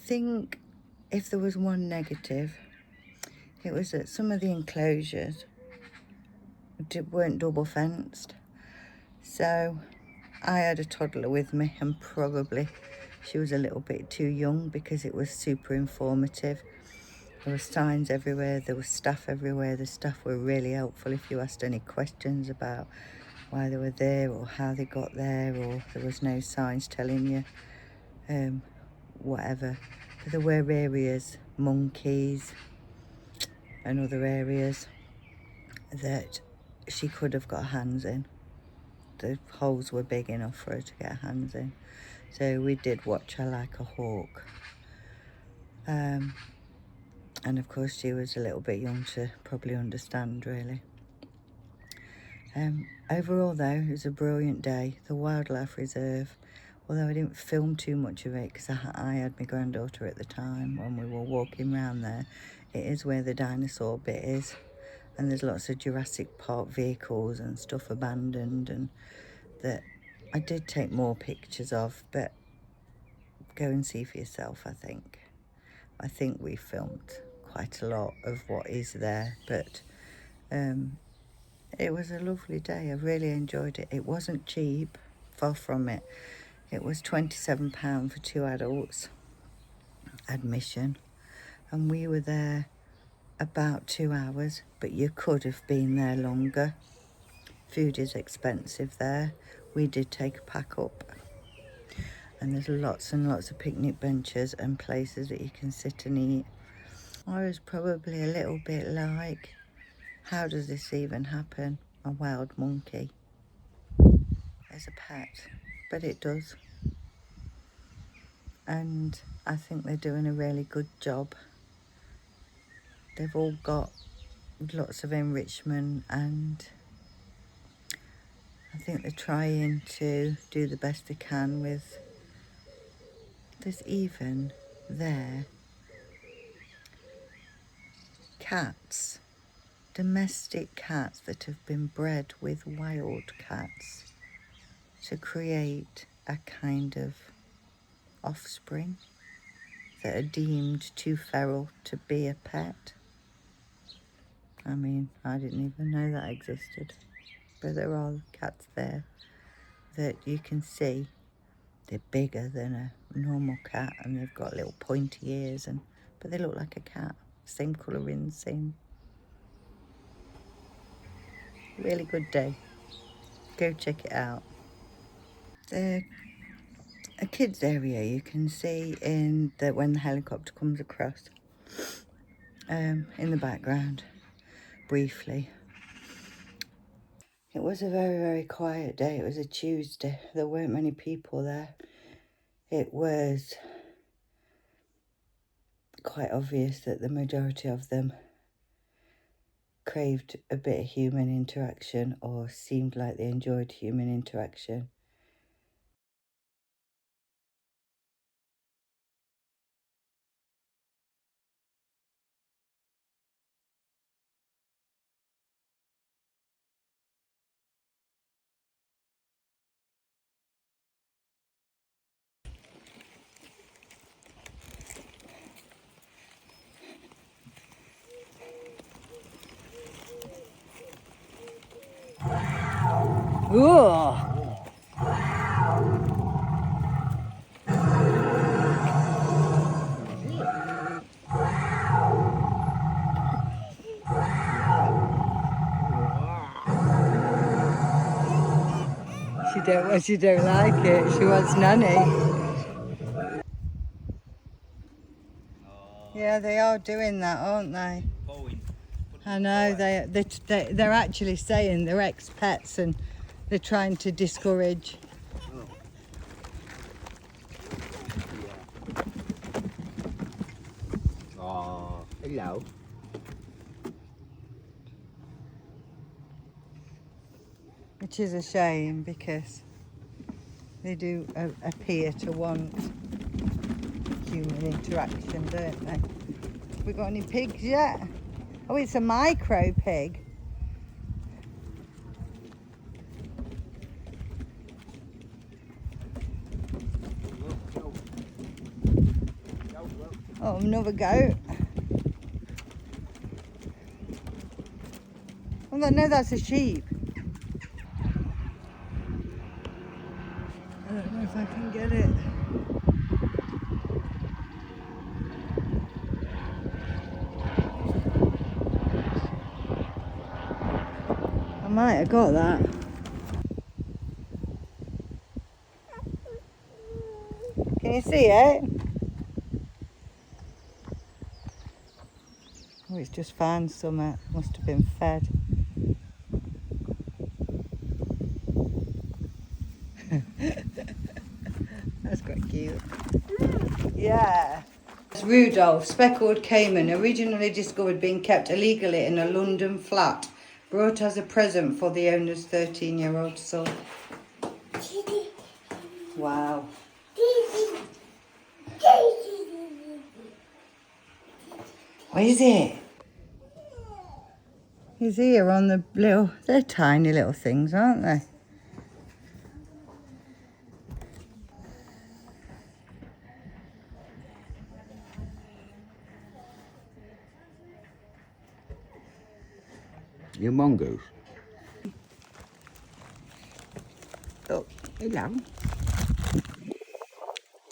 think if there was one negative, it was that some of the enclosures weren't double fenced. So I had a toddler with me, and probably she was a little bit too young, because it was super informative. There were signs everywhere, there was staff everywhere. The staff were really helpful if you asked any questions about why they were there or how they got there, or there was no signs telling you whatever. But there were areas, monkeys and other areas, that she could have got her hands in. The holes were big enough for her to get her hands in. So we did watch her like a hawk. And of course she was a little bit young to probably understand, really. Overall though, it was a brilliant day. The wildlife reserve, although I didn't film too much of it because I had my granddaughter at the time when we were walking around there, it is where the dinosaur bit is. And there's lots of Jurassic Park vehicles and stuff abandoned, and that I did take more pictures of, but go and see for yourself, I think. I think we filmed quite a lot of what is there, but it was a lovely day. I really enjoyed it. It wasn't cheap, far from it. It was £27 for 2 adults admission, and we were there about 2 hours, but you could have been there longer. Food is expensive there. We did take a pack up, and there's lots and lots of picnic benches and places that you can sit and eat. I was probably a little bit like, how does this even happen? A wild monkey as a pet, but it does. And I think they're doing a really good job. They've all got lots of enrichment, and I think they're trying to do the best they can with, there's even there cats, domestic cats that have been bred with wild cats to create a kind of offspring that are deemed too feral to be a pet. I mean, I didn't even know that existed, but there are cats there that you can see. They're bigger than a normal cat, and they've got little pointy ears, but they look like a cat, same colouring, same. Really good day. Go check it out. There's a kids area you can see in when the helicopter comes across, in the background, briefly. It was a very, very quiet day. It was a Tuesday. There weren't many people there. It was quite obvious that the majority of them craved a bit of human interaction, or seemed like they enjoyed human interaction. Ooh. She don't like it. She wants nanny. Yeah, they are doing that, aren't they? I know, they're actually saying they're ex-pets, and they're trying to discourage. Oh, hello. Which is a shame, because they do appear to want human interaction, don't they? Have we got any pigs yet? Oh, it's a micro pig. Oh, another goat. Oh, no, that's a sheep. I don't know if I can get it. I might have got that. Can you see it? Oh, it's just found some. Must have been fed. That's quite cute. Yeah. It's Rudolph, speckled caiman, originally discovered being kept illegally in a London flat, brought as a present for the owner's 13-year-old son. Wow. Where is it? He's here on the little, they're tiny little things, aren't they? You mongoose. Oh, Hello.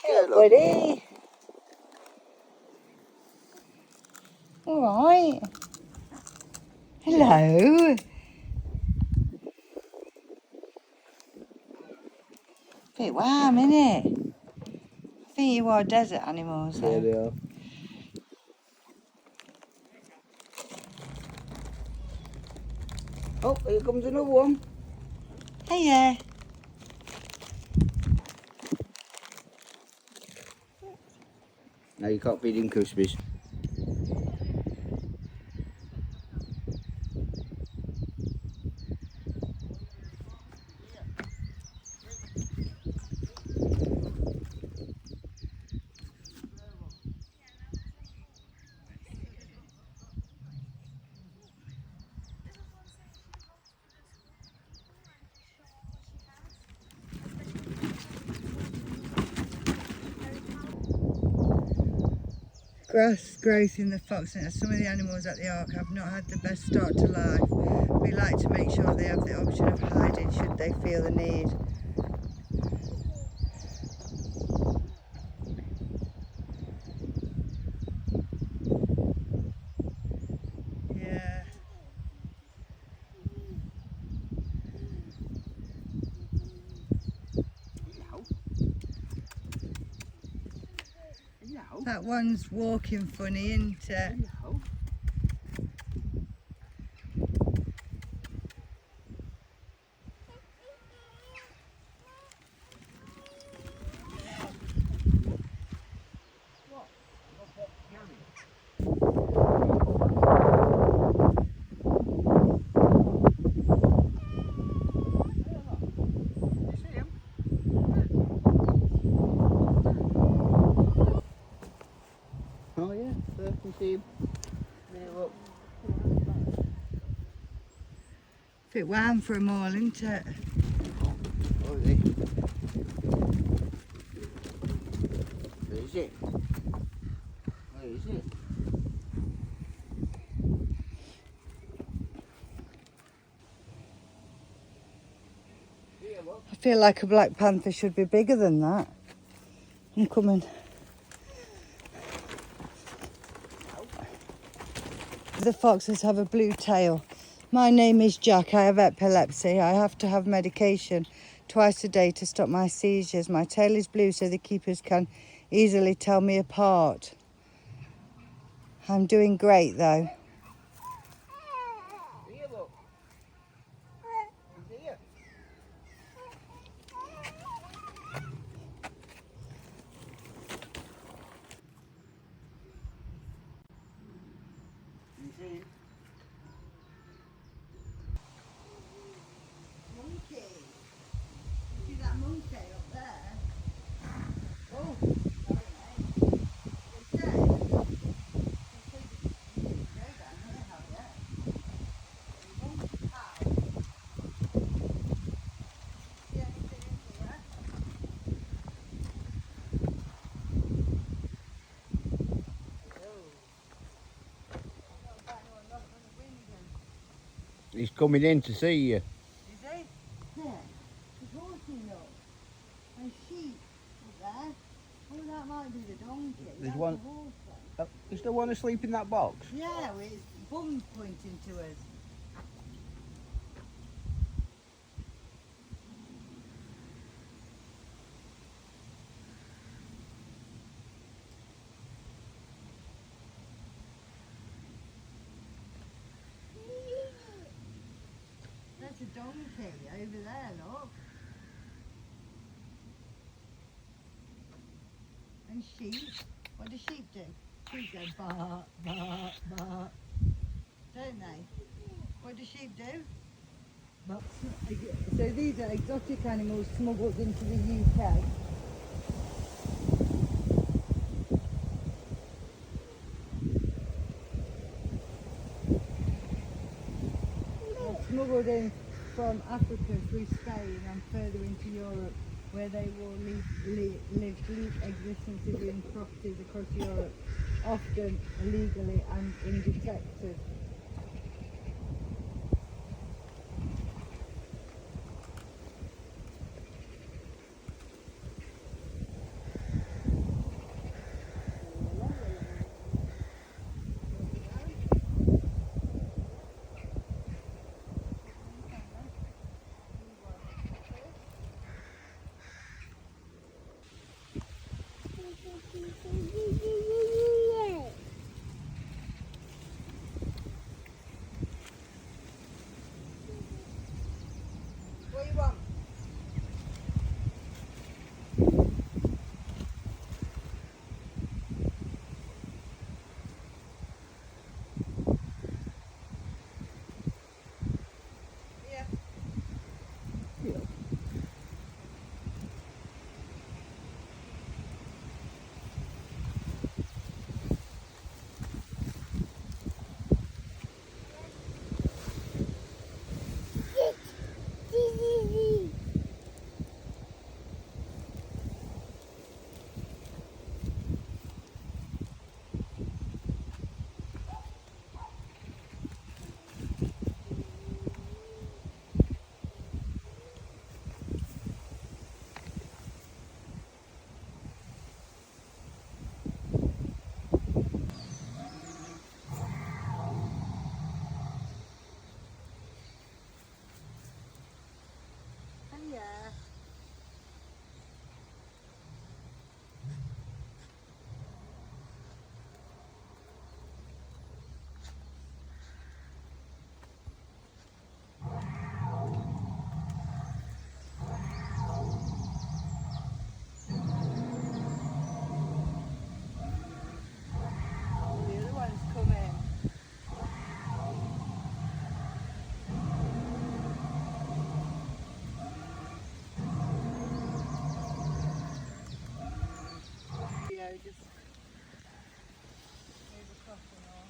hello, buddy. All right. Hello. Bit warm, innit? I think you are desert animals, Yeah, though. they are. Oh, here comes another one. Hiya. No, you can't feed him crispies. Grass growth in the fox and some of the animals at the Ark have not had the best start to life. We like to make sure they have the option of hiding should they feel the need. Yeah. That one's walking funny, isn't it? Oh yeah, there you see him. There, look. Bit warm for them all, isn't it? Oh, is he? Where is it? Where is it? I feel like a black panther should be bigger than that. I'm coming. The foxes have a blue tail. My name is Jack. I have epilepsy. I have to have medication twice a day to stop my seizures. My tail is blue so the keepers can easily tell me apart. I'm doing great though. Here, look. He's here. You see him? Monkey. See that monkey up there? Oh, sorry, mate. It's dead. He's coming in to see you. Is he? Yeah. There's horses up. And sheep up there. Oh, that might be the donkey. There's That's one- the horse then. Is there one asleep in that box? Yeah, with his bum pointing to us. That's a donkey over there, look. And sheep. What do sheep do? Sheep go bark, bark, bark. Don't they? What do sheep do? But, so these are exotic animals smuggled into the UK. They're smuggled in from Africa through Spain and further into Europe, where they will live bleak existences in properties across Europe, often illegally and undetected. What do you want? Yeah. Yeah. The other one's coming. Yeah, just move across and all.